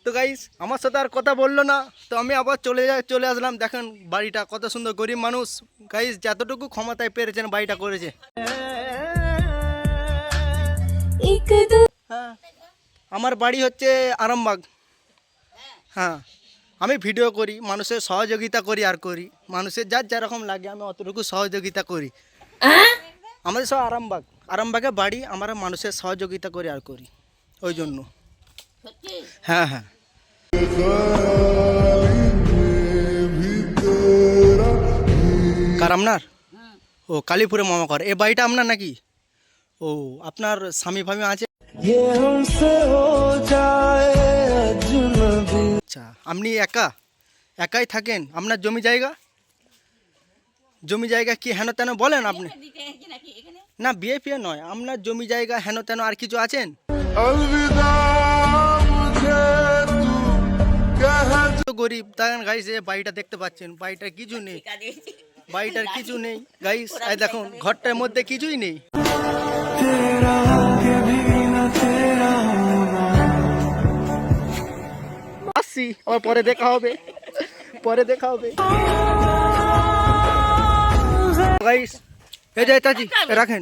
তো গাইস আমার সাথে আর কথা বললো না, তো আমি আবার চলে আসলাম। দেখেন বাড়িটা কত সুন্দর, গরিব মানুষ গাইস যতটুকু ক্ষমতায় পেরেছেন বাড়িটা করেছে। হ্যাঁ, আমার বাড়ি হচ্ছে আরামবাগ। হ্যাঁ, আমি ভিডিও করি, মানুষের সহযোগিতা করি আর করি, মানুষের যার যেরকম লাগে আমি অতটুকু সহযোগিতা করি। আমাদের সব আরামবাগে বাড়ি, আমরা মানুষের সহযোগিতা করি আর করি ওই জন্য। হ্যাঁ হ্যাঁ, কার আপনার? ও কালীপুরে মামা কর। এ বাড়িটা আপনার নাকি? ও আপনার স্বামী ফামি আছে? আচ্ছা, আপনি একাই থাকেন? আপনার জমি জায়গা কি হেন তেন বলেন আপনি? না বিয়ে ফিয়ে নয়, আপনার জমি জায়গা হেন তেন আর কিছু আছেন? গরিব দেখেন গাইস, বাড়িটা দেখতে পাচ্ছেন, বাড়িটার কিছু নেই, গাইস। এই দেখুন ঘরটার মধ্যে কিছুই নেই। আসছি, আবার পরে দেখা হবে গাইস। এই যে চাচি রাখেন।